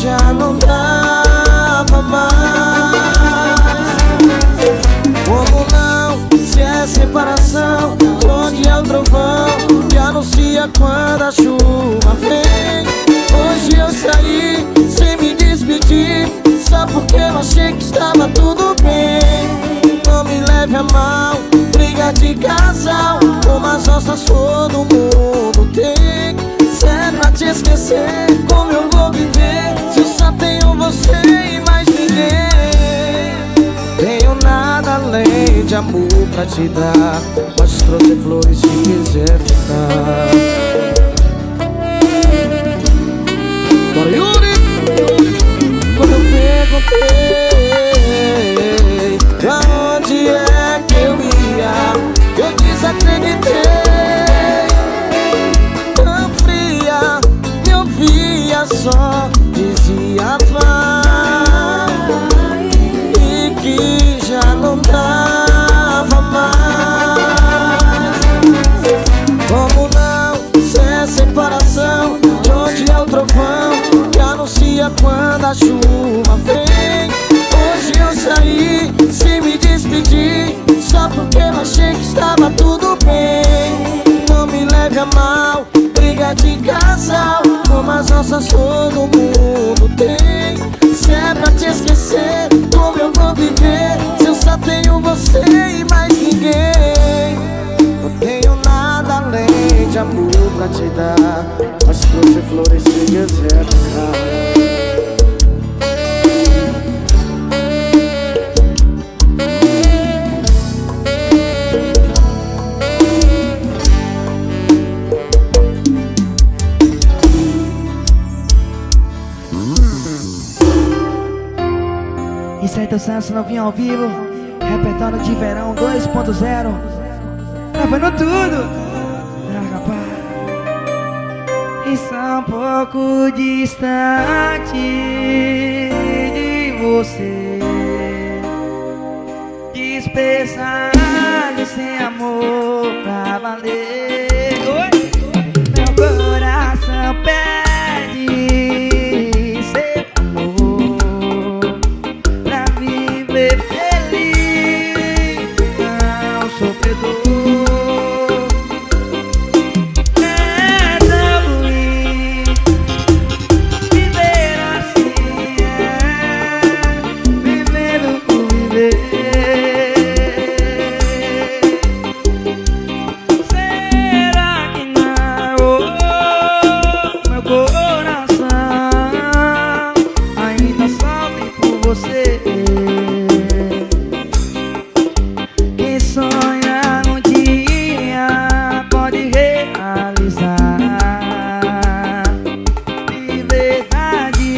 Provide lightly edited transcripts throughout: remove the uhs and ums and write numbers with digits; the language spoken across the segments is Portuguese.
já não dava mais. Como não, se é separação, onde é o trovão que anuncia quando a chuva vem? Hoje eu saí sem me despedir, só porque eu achei que estava tudo bem. Não me leve a mal, briga de casal, como as nossas todo mundo tem. Se é pra te esquecer, como eu vou viver se eu só tenho você e mais ninguém? Tenho nada além de amor pra te dar, mas trouxe flores se quiser ficar. Bora, Yuri! Quando eu perguntei aonde é que eu ia, eu desacreditei. Tão fria, me ouvia, só dizia vai, e que já não dava mais. Como não, se é separação, de onde é o trovão que anuncia quando a chuva vem? Hoje eu saí sem me despedir, só porque eu achei que estava tudo bem. Não me leve a mal, briga de casal, como as nossas todo mundo tem. Se é pra te esquecer, como eu vou viver se eu só tenho você e mais ninguém? Não tenho nada além de amor pra te dar, mas trouxe flores se quiser ficar. Isso aí, teu Santos novinho ao vivo, repertório de verão 2.0, gravando tudo. Rapaz, está um pouco distante de você, dispersado sem amor pra valer. Oi? Meu coração pede seu amor pra viver feliz, não sofredor. Quem sonha um dia pode realizar. De verdade,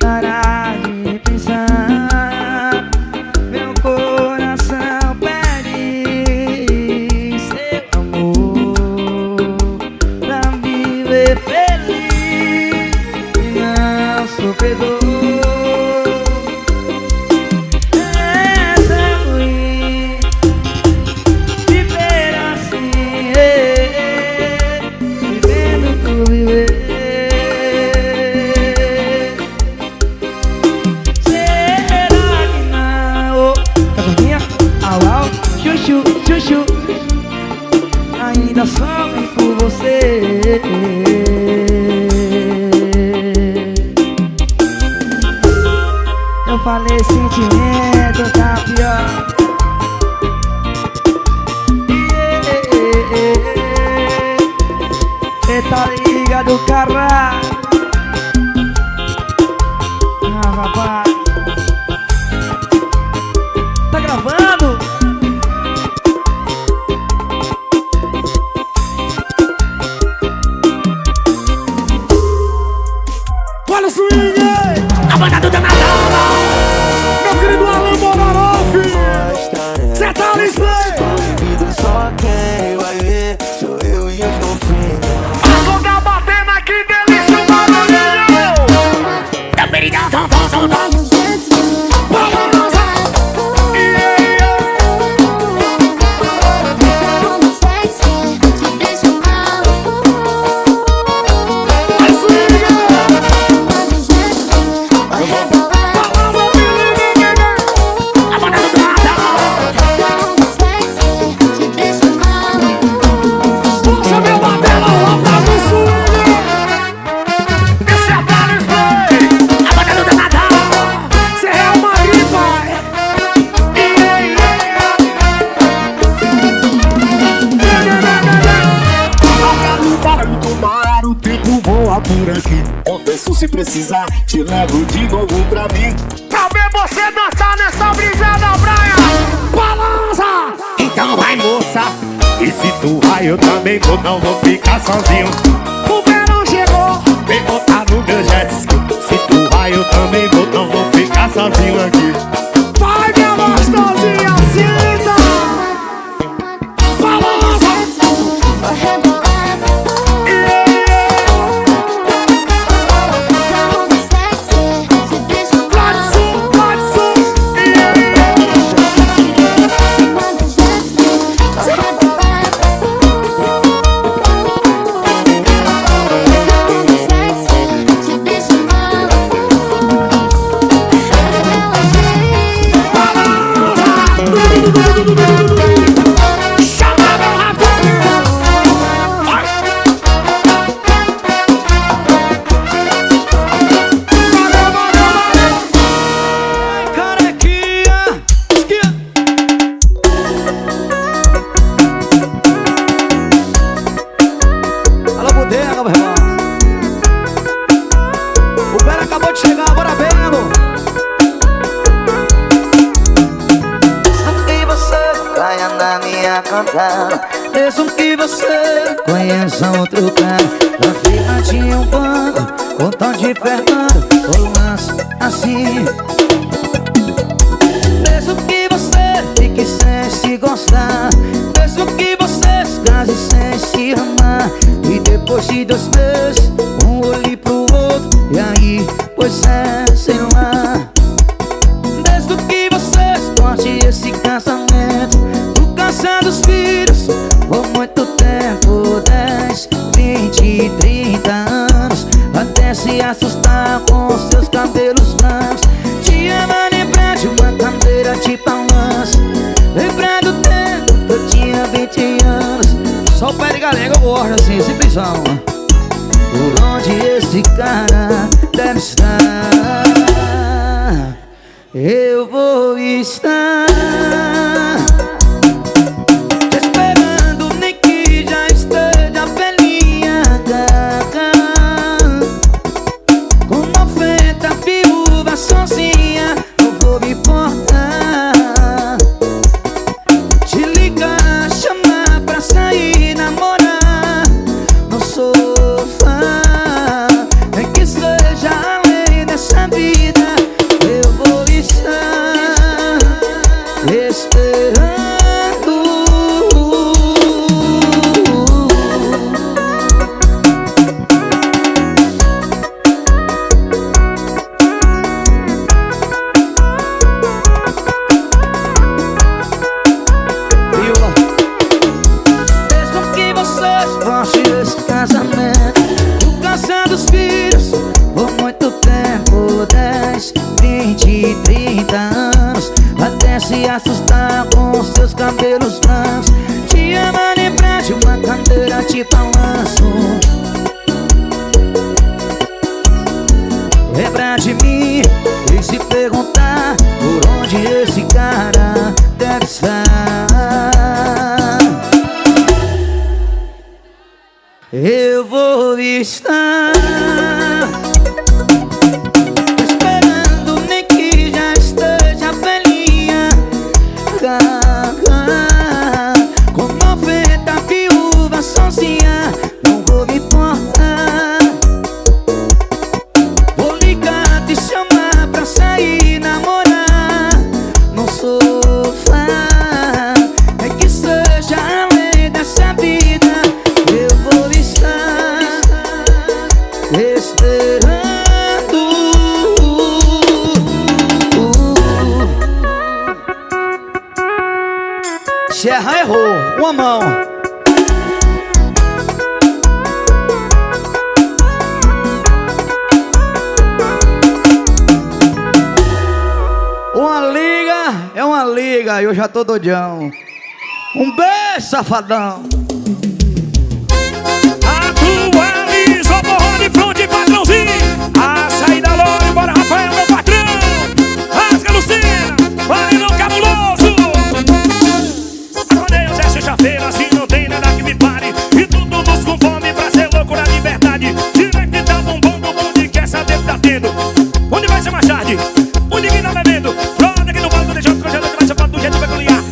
parar de pensar. Meu coração pede seu amor pra viver feliz e não sofredor. Chuchu, ainda sofre por você. Eu falei sentimento, tá pior. Eita, liga do carro. Rapaz, tá gravando? Olha o swing! A banda do Danadão! Meu querido Alan Bororoff! Cê tá no display! Só quem vai ver sou eu e os golfinhos. A boca batendo aqui, delícia, o barulhinho! Da peridão, tom, tom, tom, tom. precisar, te levo de novo pra mim. Pra ver você dançar nessa brisa da praia. Balança! Então vai, moça. E se tu vai, eu também vou, não vou ficar sozinho. O verão chegou. Vem botar no meu jet ski. Se tu vai, eu também vou, não vou ficar sozinho aqui. Vai, minha gostosinha, sinta. Balança! O Pera acabou de chegar, bora vendo. Mesmo que você caia na minha conta, mesmo que você conheça outro cara, na fila de um banco, com tom de Fernando, ou lance assim. Mesmo que você fique sem se gostar, mesmo que você se case sem se amar, e depois de 2 meses, um olhe pro outro, e aí, pois é, sei lá. Desde que você exporte esse casamento, tu caçar dos filhos, por muito tempo, 10, 20, 30 anos, até se assustar com seus cabelos brancos. Te ama lembrar de uma cadeira de balanço, lembrar do tempo que eu tinha 20 anos. Só o pé de galega eu gosto assim, simplesão. Por onde esse cara deve estar, eu vou estar te esperando, nem que já esteja velhinha, com 90 viúvas sozinha, não vou me importar. Te ligar, chamar pra sair, namorar, não sou fã. É que seja além dessa vida, eu vou estar esperando. Viola. Mesmo que vocês forcem esse casamento, o casar dos filhos, por muito tempo, 10, 20, 30 anos, até se assustar com seus cabelos brancos. Te ama lembrar de uma cadeira de balanço, lembrar de mim e se perguntar por onde esse cara deve estar. Eu vou estar esperando, nem que já esteja velhinha, com 90 viúvas sozinha, não vou me importar. Vou ligar, te chamar pra sair, namorar, não sou fã. É que seja além dessa vida, eu vou estar esperando. Se errar, errou. Uma mão. Uma liga é uma liga, eu já tô doidão. Um beijo, safadão. Atualiza o borrão de fronte, patrãozinho. A saída logo, bora Rafael, meu patrão. Rasga Lucina, vai no cabuloso. Acordei os sexta-feira, assim não tem nada que me pare. E tudo nos com fome pra ser louco na liberdade. Direct tá bombando, o mundo quer saber da batendo. Onde vai ser mais tarde? Onde quem tá bebendo? Pronto, aqui no barco, deixa eu congelar, que vai ser papo do jeito peculiar.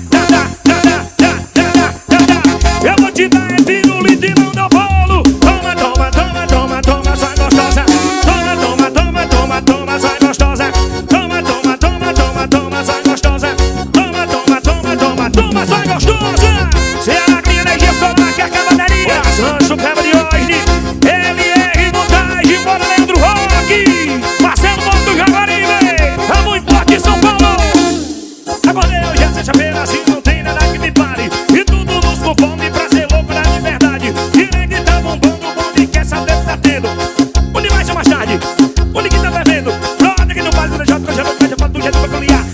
Eu vou te dar pirulito e não dou bolo. Toma, toma, toma, toma, toma, sai gostosa. Toma, toma, toma, toma, toma, sai gostosa. Toma, toma, toma, toma, toma, sai gostosa. Toma, toma, toma, toma, toma, sai gostosa. Se a minha energia solar que acaba a daria. Sancho Cabo de hoje. LR Montagem, bora Leandro Rock. Marcelo Monto Jaguaribe. É muito forte em São Paulo. Acordei hoje é sexta-feira, assim não tem nada que me pare. E tudo nos com fome pra ser louco na liberdade. Direito tá bombando, o bonde quer saber se tá tendo. Onde vai ser mais tarde? Onde que tá bebendo? Pronto, aqui no baile do Jota, congelando, mas eu falo do jeito peculiar.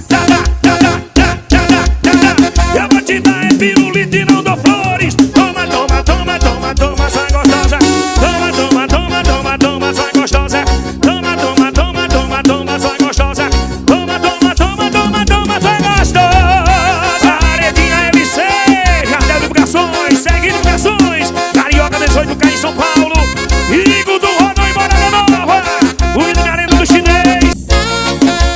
Eu vou te dar pirulito e não dou flores. Toma, toma, toma, toma, toma, sai gostosa. Toma, toma, toma, toma, toma, sai gostosa. Toma, toma, toma, toma, toma, sai gostosa. Toma, toma, toma, toma, toma, sai gostosa. Aretinha MC, Jardel Divulgações, segue divulgações. Carioca 18K em São Paulo. Igor do Rodão e Morada Nova. O Ilgarendo do Chinês.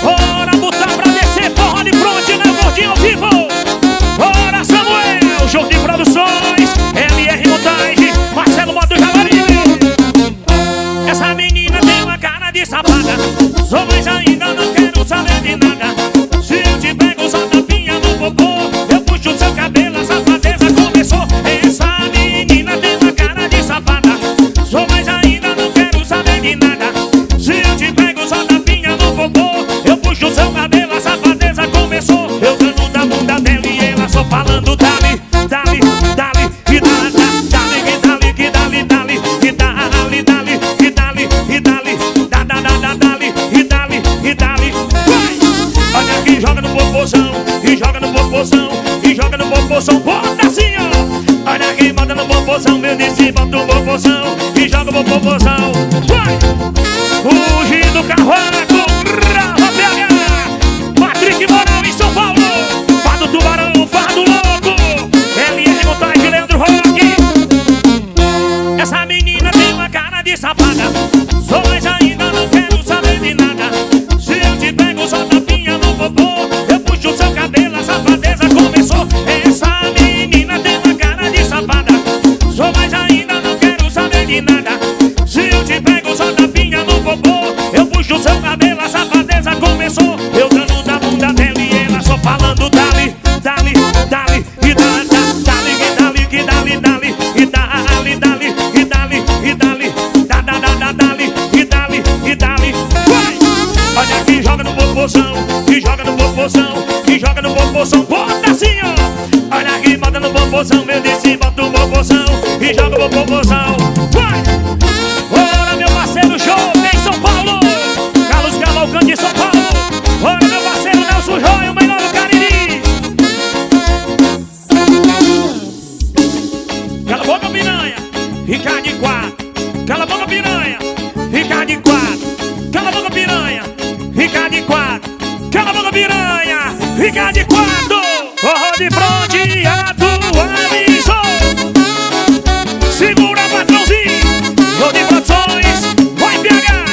Bora botar pra descer, forró de fronte, né, gordinho ao vivo. Bora Samuel, João de Produções, LR Montagem, Marcelo Moto Jaguaribe. Essa menina tem uma cara de safada. Sou mas ainda não quero saber de nada. Se eu te pego só tapinha no popô, eu puxo seu cabelo, a safadeza começou. Essa menina tem uma cara de safada. Sou mas ainda não quero saber de nada. Se eu te pego só tapinha no popô, eu puxo seu cabelo, a safadeza começou. Eu dando da bunda dela e ela só falando dali, dali, dali, e dali, dali, que dali, que dali, dali, e dali, dali, e dali, e dali, da, dali, e dali, e dali, vai! Olha aqui, joga no popozão, e joga no popozão, e joga no popozão, bota assim, ó! Olha aqui, bota no popozão, meu disse, bota o popozão, e joga no popozão, vai! Fugindo do carroaco, Rafa PH, Patrick Moral em São Paulo, Fado Tubarão, Fado Louco, LR Montagem, Leandro Rock. Essa menina tem uma cara de safada. Sou mas ainda não quero saber de nada. Se eu te pego só tapinha no popô, eu puxo seu cabelo, a safadeza começou. Essa menina tem uma cara de safada. Sou mas ainda não quero saber de nada. Se eu te pego só tapinha no popô, eu puxo seu cabelo, a safadeza começou. Eu dando da bunda dela e ela só falando dali, dali, dali, e dali, dali, que dali, que dali, dali, e dali, dali, e dali, e dali, da, dali, e dali, e dali, vai! Olha aqui, joga no popozão, e joga no popozão, e joga no popozão, bota assim, ó! Olha aqui, bota no popozão, meu disse, bota o popozão, e joga no popozão, vai! Bora, meu parceiro, show em São Paulo, Carlos Cavalcante de São Paulo. Bora, meu parceiro, Nelson Joia, o melhor do Cariri. Cala a boca, piranha, fica de quatro. Cala a boca, piranha, fica de quatro. Cala a boca, piranha, fica de quatro. Cala a boca, piranha, fica de quatro. Forró de fronte, atualizou. Segura, patrãozinho, João de Produções, vai pegar.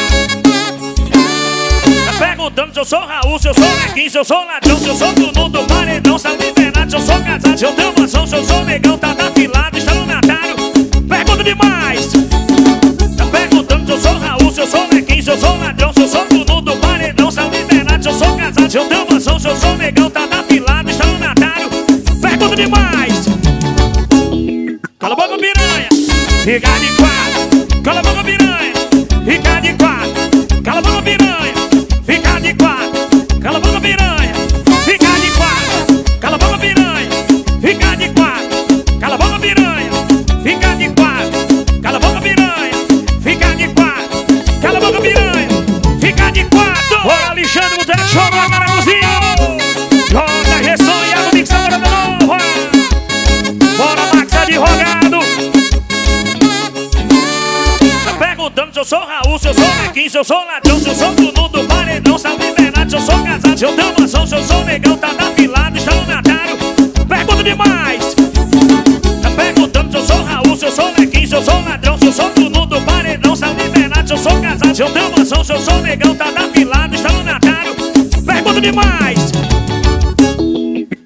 Tá perguntando se eu sou Raul, se eu sou Lequim, se eu sou ladrão, se eu sou dono do paredão, se eu liberado, se eu sou casado, se eu tenho mansão, se eu sou negão, tá afilado, está no natário. Pergunta demais. Tá perguntando se eu sou Raul, se eu sou Lequim, se eu sou ladrão, se eu sou dono do paredão, se eu liberado, se eu sou casado, se eu tenho mansão, se eu sou negão, tá afilado, está no natário. Pergunta demais. Cala a boca, piranha, fica de quatro. Cala a boca, piranha, fica de quatro. Cala a boca, piranha, fica de quatro. Cala a boca, piranha, fica de quatro. Cala a boca, piranha, fica de quatro. Cala a boca, piranha, fica de quatro. Cala a boca, piranha, fica de quatro. Cala a boca, piranha, fica de quatro. Bora, Alexandre Boteco, show no Agaramuzinho. Jota Gesson e a Mix Morada Nova. Bora, Max Advogado. Tá perguntando se eu sou Raul, se eu sou Lequim, se eu sou ladrão, se eu sou dono do paredão, se eu liberado, se eu sou casado, se eu tenho mansão, se eu sou negão, tá afilado, está no natário. Pergunta demais. Tá perguntando se eu sou Raul, se eu sou Lequim, se eu sou ladrão, se eu sou dono do paredão, se eu liberado, se eu sou casado, se eu tenho mansão, Alô, seu som negão, tá afilado, estalionatário. Pergunta demais.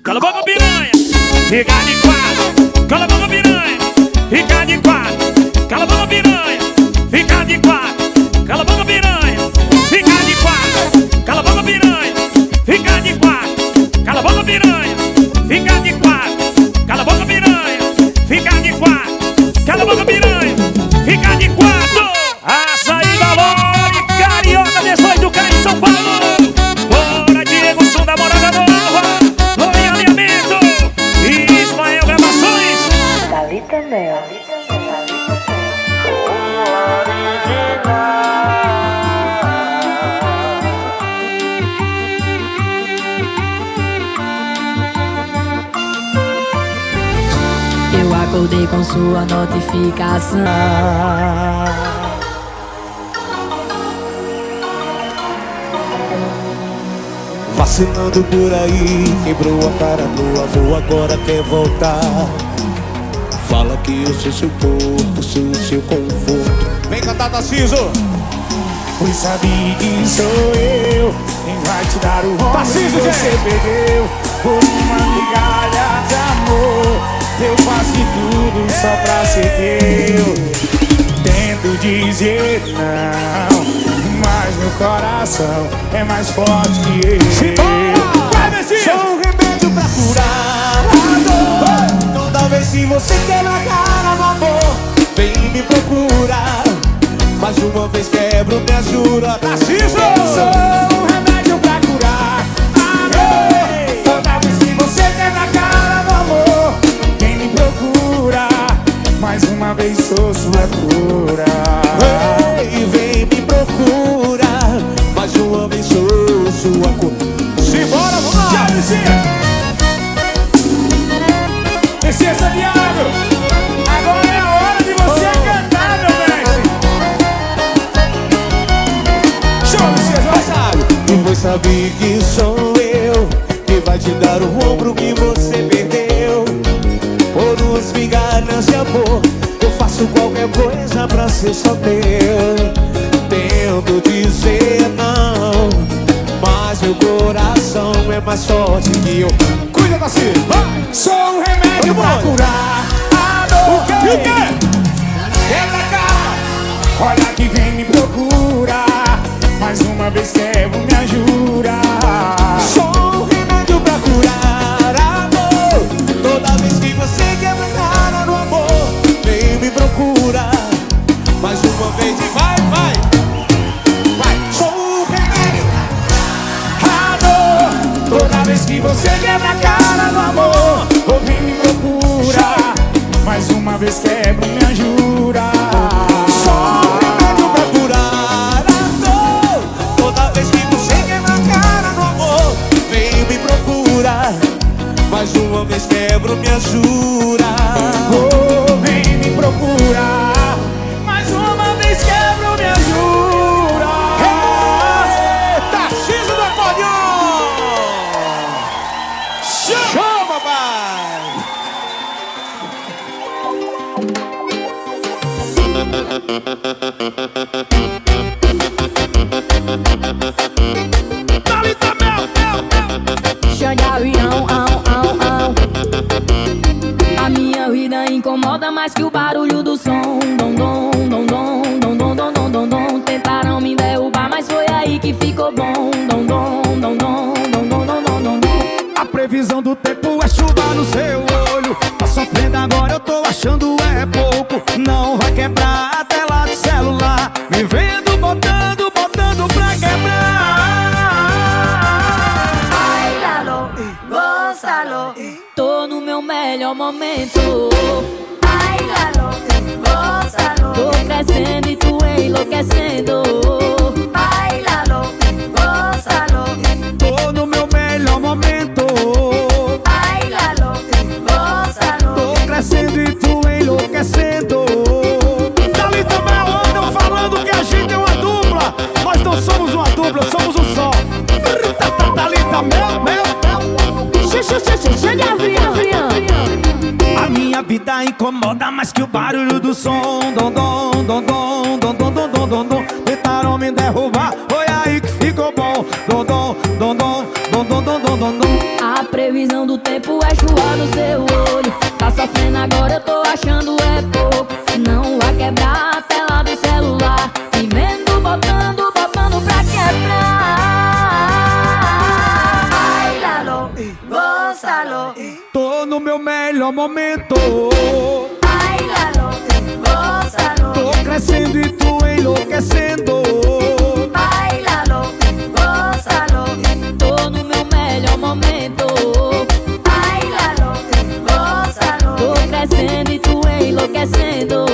Cala a boca, piranha. Fica de quatro. Cala a boca, piranha. Fica de quatro. Cala a boca, piranha. Fica de quatro. Cala a boca, piranha. Fica de quatro. Cala a boca, piranha. Fica de quatro. Cala a boca, piranha. Fica de quatro. Cala a boca, piranha. Fica de quatro. Cala a boca, piranha. Fica de quatro. Açaí da Lore, Carioca 18, Caio em São Paulo. Bora, Diego Sul da Morada Nova. Lore Alinhamento. Ismael Gravações. Thalita Mel. Eu acordei com sua notificação. Vacinando por aí, quebrou a cara do avô, agora quer voltar. Fala que eu sou seu corpo, sou o seu conforto. Vem cantar, Tarcísio! Pois sabe que sou eu quem vai te dar o rumo que você perdeu. Por uma migalha de amor, eu faço de tudo só pra ser teu. Tento dizer não, mas meu coração é mais forte que eu. Sou um remédio pra curar a dor. Toda vez que você quebra a cara no amor, vem me procurar. Mais uma vez quebro, me ajuda. Tarcísio! Sou um remédio pra curar a dor. Toda vez que você quebra a cara no amor, vem me procura. Mais uma vez sou sua cura. Ei, vem me procura. Mais uma vez sou sua cura. Simbora, vamos lá! Tchau, Messias Santiago! Agora é a hora de você cantar, meu mestre! Chama, Messias, vai, sabe! E pois sabe que sou eu que vai te dar o ombro que você perdeu. Por umas migalhas de amor, eu faço qualquer coisa pra ser só teu. Tento dizer não, mas meu coração é mais forte que eu. Cuida, Tarcísio! Sou um remédio pra curar a dor. O quê? Quebra a cara, olha que vem me procura. Mais uma vez quebro, me ajuda. Sou um remédio pra curar a dor. Toda vez que você quebra a cara no amor, vem me procura. Mais uma vez e vai, vai. Sou um remédio a dor. Toda vez que você quebra a cara no amor, ou vem me procura. Mais uma vez quebra, me ajuda. Sou um remédio pra curar a dor. Toda vez que você quebra a cara no amor, vem me procura. Mais uma vez quebro, me ajuda. Oh, vem me procurar. Mais uma vez quebro, me ajuda. Tarcísio do acordeon. Chama, pai. Thalita Mel, Xande avião, a minha vida incomoda mais que o barulho do som. Dom, dom, dom, dom, dom, dom, dom, dom, dom, dom. Tentaram me derrubar, mas foi aí que ficou bom. Dom, dom, dom, dom, dom, dom, dom, dom, dom, dom. A previsão do tempo é chuva no seu olho. Tá sofrendo agora, eu tô achando é pouco. Não vai quebrar a tela do celular. Me vendo botando, botando pra quebrar. Ai, Lalo, gózalo. Tô no meu melhor momento. Ai, Lalo, gózalo. Tô crescendo e tu enlouquecendo. Ai, Lalo, gózalo. Tô no meu melhor momento. Ai, Lalo, gózalo. Tô crescendo e tu enlouquecendo. Thalita Mel, andam falando que a gente é uma dupla. Nós não somos uma dupla, somos um só. Thalita Mel, Mel. Xande avião. A minha vida incomoda mais que o barulho do som. Dom, dom, dom, dom, dom, dom, dom, dom, dom, dom. Tentaram me derrubar, dom, dom, dom, dom, dom, dom, dom, dom, dom. A previsão do tempo é chuva no seu olho. Tá sofrendo agora, eu tô achando é pouco. Não vai quebrar a tela do celular. Me vendo botando, botando pra quebrar. Bailalo, gózalo. Tô no meu melhor momento. Bailalo, gózalo. Tô crescendo e tu enlouquecendo. Bailalo, gózalo. Tô no meu melhor momento. Bailalo, gózalo. Tô crescendo e tu enlouquecendo.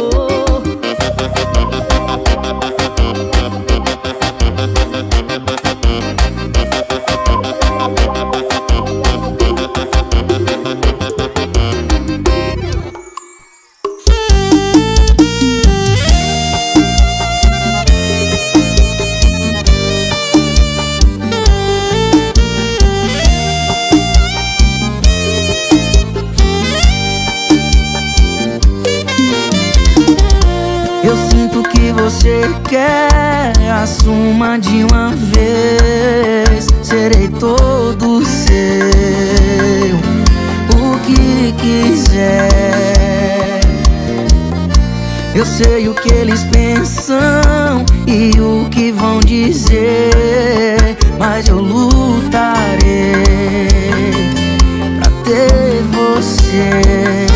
Eu sinto que você quer, assuma de uma vez. Serei todo seu, o que quiser. Eu sei o que eles pensam e o que vão dizer, mas eu lutarei pra ter você.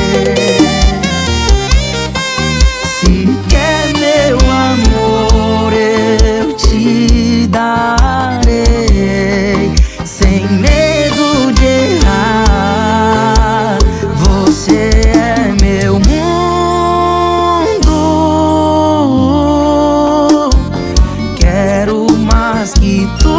Se quer meu amor, eu te darei, sem medo de errar. Você é meu mundo. Quero mais que tudo.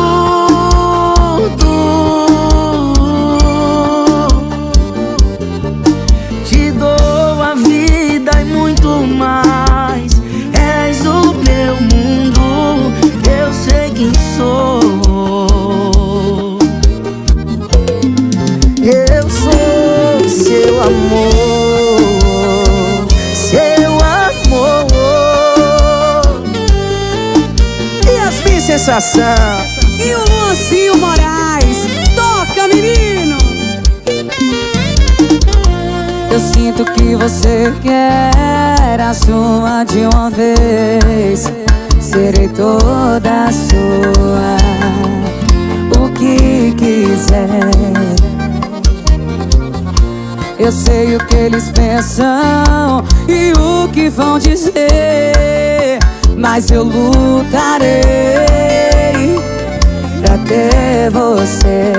Te dou a vida e muito mais. És o meu mundo, eu sei quem sou. Eu sou seu amor, seu amor. Yasmin Sensação e o Luancinho Moraes. Toca, menino! Eu sinto que você quer, assuma de uma vez. Serei toda sua, o que quiser. Eu sei o que eles pensam e o que vão dizer, mas eu lutarei pra ter você.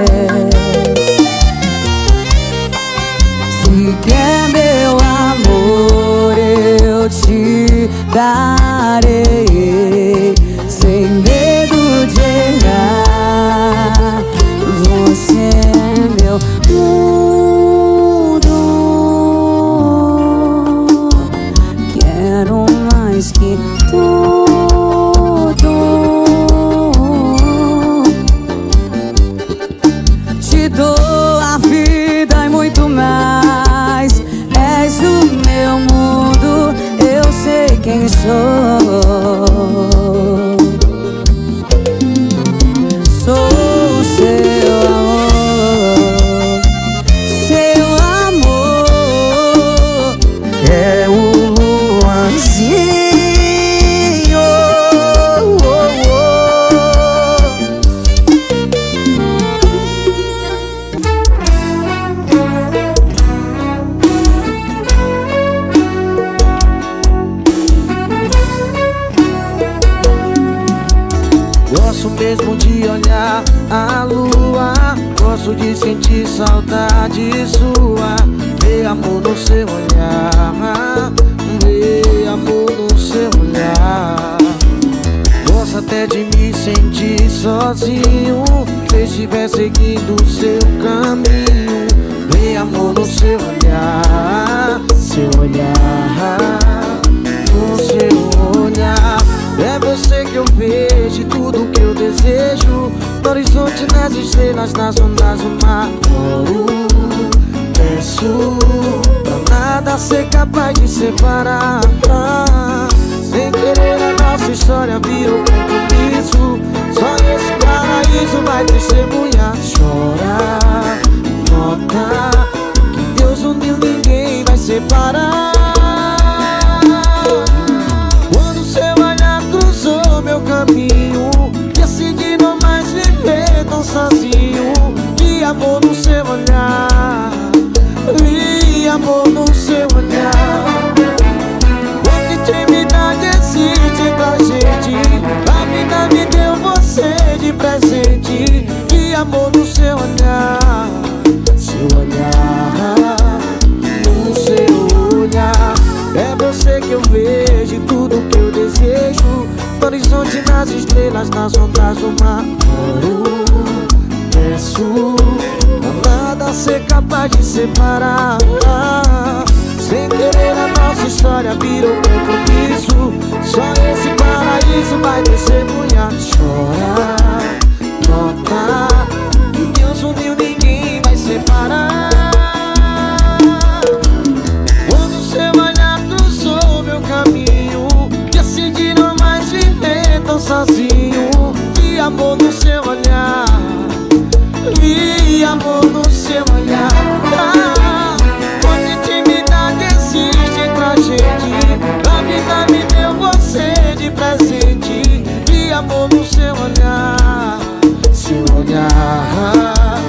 Se quer meu amor, eu te darei, sem medo de errar. Você é meu mundo. Quero mais que tudo. Te dou a vida e muito mais. És o meu mundo, eu sei quem sou. Sou o seu amor, seu amor. É o Luanzinho. Gosto mesmo de olhar a lua, gosto de sentir saudade sua. Ver amor no seu olhar, ver amor no seu olhar. Gosto até de me sentir sozinho, se estiver seguindo o seu caminho. Ver amor no seu olhar, seu olhar, no seu olhar. É você que eu vejo, tudo que eu desejo. No horizonte, nas estrelas, nas ondas do mar. Peço pra nada ser capaz de separar. Sem querer a nossa história virou compromisso. Só esse paraíso vai vai testemunhar. Chora, nota que Deus uniu, ninguém vai separar. Quando seu olhar cruzou meu caminho, decidi não mais viver tão sozinho. Vi amor no seu olhar, vi amor no seu olhar. Quanta intimidade existe entre a gente, a vida me deu você de presente. Vi amor no seu olhar, seu olhar, no seu olhar. É você que eu vejo e tudo que eu desejo. No horizonte, nas estrelas, nas ondas do mar. Peço pra nada ser capaz de separar. Sem querer a nossa história virou compromisso. Só esse paraíso vai testemunhar. Chora, nota que Deus uniu, ninguém vai separar. Quando seu olhar cruzou meu caminho, decidi não mais viver tão sozinho. Vi amor no seu olhar, vi amor no seu olhar. Quanta intimidade existe entre a gente, a vida me deu você de presente. Vi amor no seu olhar, seu olhar,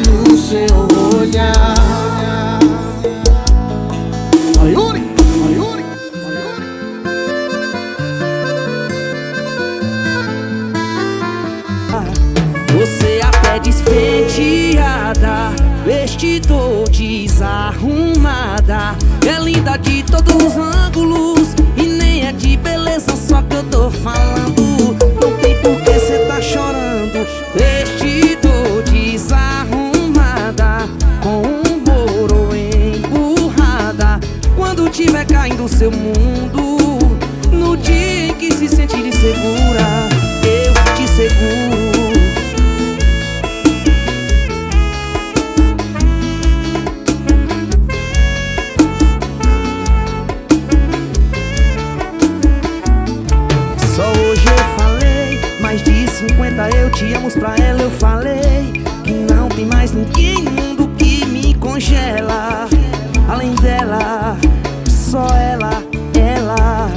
no seu olhar. Mayuri, Mayuri, Mayuri. Você até despenteada, vestido desarrumada, é linda de todos os ângulos e nem é de beleza só que eu tô falando. Não tem por que cê tá chorando. Vestido desarrumada, com um boro emburrada. Quando tiver caindo o seu mundo, no dia em que se sentir insegura, eu te seguro. Só hoje eu falei, mais de 50 eu te amo pra ela. Eu falei que não tem mais ninguém no mundo que me congela. Além dela, só ela, ela.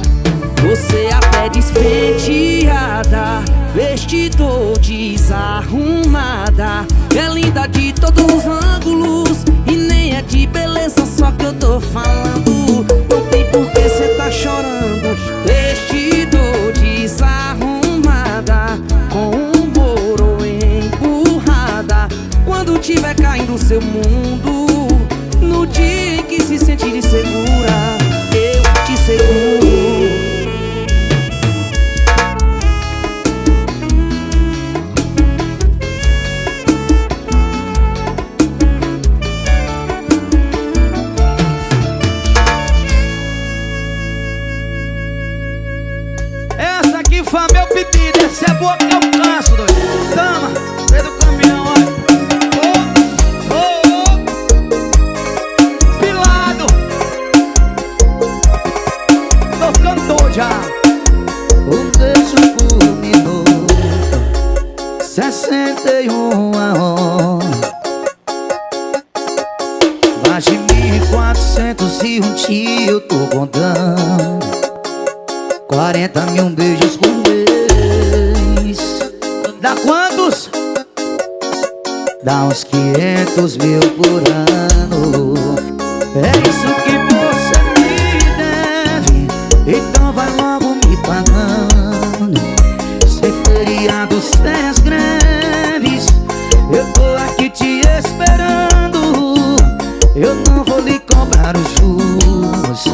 Você até despenteada, vestido desarrumada, é linda de todos os ângulos e nem é de beleza só que eu tô falando. Não tem por que cê tá chorando. Vestido desarrumada, com um boro emburrada. Quando tiver caindo o seu mundo, no dia em que se sentir insegura, eu te seguro. Essa aqui foi meu pedido, essa é boa que eu canso, doido. Dama, vem do caminhão, olha. Pilado. Tô cantor já. Um beijo por minuto, 61 a hora. Mais de 1.401 dias eu tô contando. 40 mil beijos por mês. Dá quantos? Dá uns 500 mil por ano. É isso que você me deve, então vai logo me pagando. Sem feriado, sem as greves, eu tô aqui te esperando. Eu não vou lhe cobrar os juros,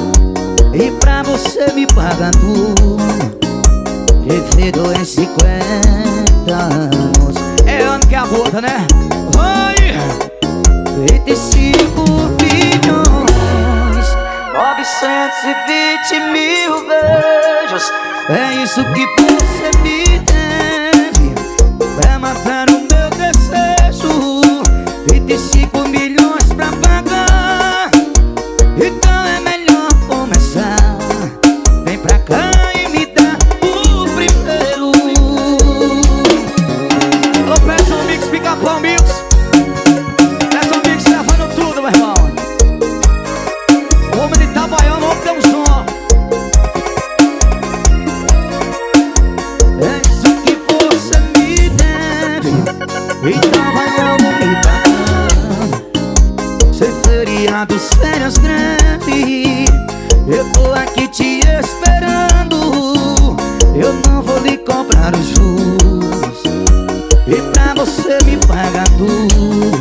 e pra você me pagar tudo, devido em 50 anos. É ano que a volta, né? Vai! 25 bilhões, 920 mil beijos. É isso que você me deve, pra matar o meu desejo. 25 milhões pra pagar, então é melhor começar. Vem pra cá e me dá o primeiro. Alô, peço Japão Mix. Essa Mix levando tudo, meu irmão. O homem de Itabaiana, o homem tem um som. É isso que você me deve, então vai logo me dar. Ser feriados, férias grandes, eu tô aqui te esperando. Eu não vou lhe cobrar os juros, e pra você me pagar tudo,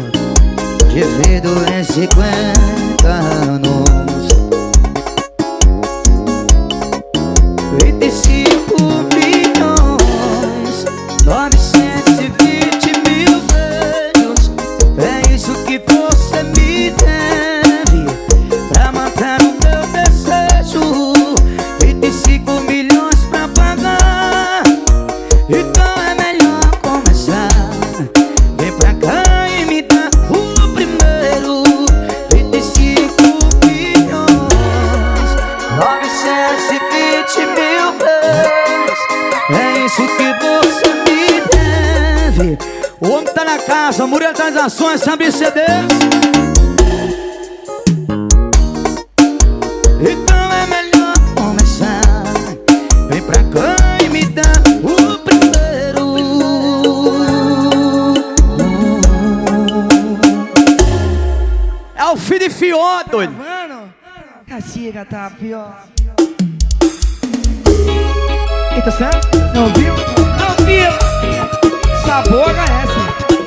divido em 50 anos. 25 milhões, 920 mil beijos. É isso que você me deve, pra matar o meu desejo. 25 milhões pra pagar, então é melhor começar. Vem pra cá e me dá o primeiro. 25 milhões, 920 mil beijos. É isso que você me deve. O homem tá na casa, Murilo Transações, sabe CDs. Então é melhor começar. Vem pra cá e me dá o primeiro. É o filho de Fió, doido. Caciga tá pior. Eita, certo? Não viu? Não viu? Sabor HS.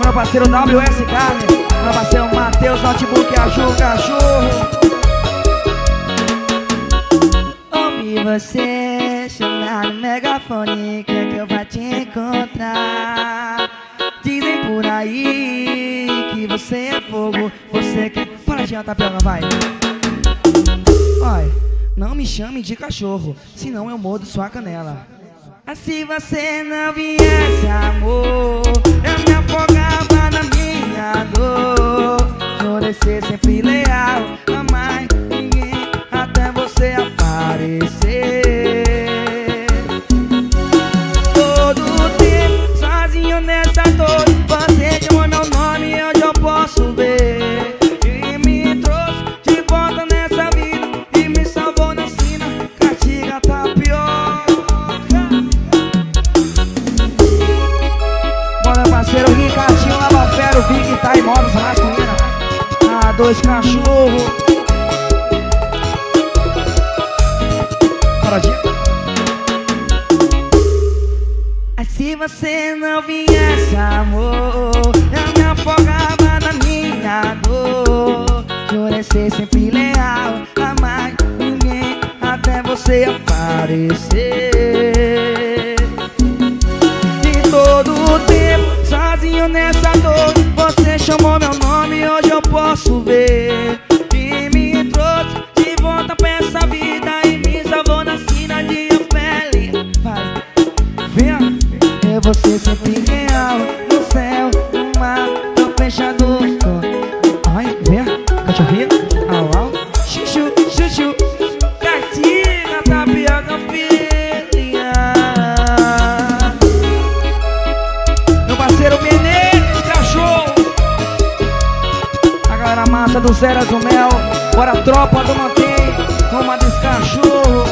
Meu parceiro WS Carne. Meu parceiro Matheus Notebook, Aju Cachorro. Ouvi você chamar no megafone, quer que eu vá te encontrar. Dizem por aí que você é fogo, você quer... Para de Tapioca, vai. Olha, não me chame de cachorro, senão eu mordo sua canela. Se você não viesse, amor, eu me afogava na minha dor. Jurei ser sempre leal, amar ninguém até você aparecer. Todo tempo sozinho nessa dor, você chamou meu nome e hoje eu posso ver. E me trouxe de volta nessa vida e me salvou na sina. Castiga tá pior. Bora, parceiro Ricardinho, Lava Fero, Vic, tá imóveis, masculina. Dois cachorros. Bora, Diego. Se você não viesse, amor, eu me afogava na minha dor. Jurei ser sempre leal, amar ninguém até você aparecer. De todo o tempo, sozinho nessa dor, você chamou meu nome e hoje eu posso ver. E me trouxe de volta pra essa vida e me salvou na sina de pele. Vai, vem. É você sempre real, no céu, no mar, tô fechado. Ai, vem, cachorrinho, au, au, chuchu, chuchu. Castiga, Tapioca, filha. Meu parceiro Menezes, cachorro. A galera massa do Zera do Mel. Bora, tropa do Mantém, toma desse cachorro.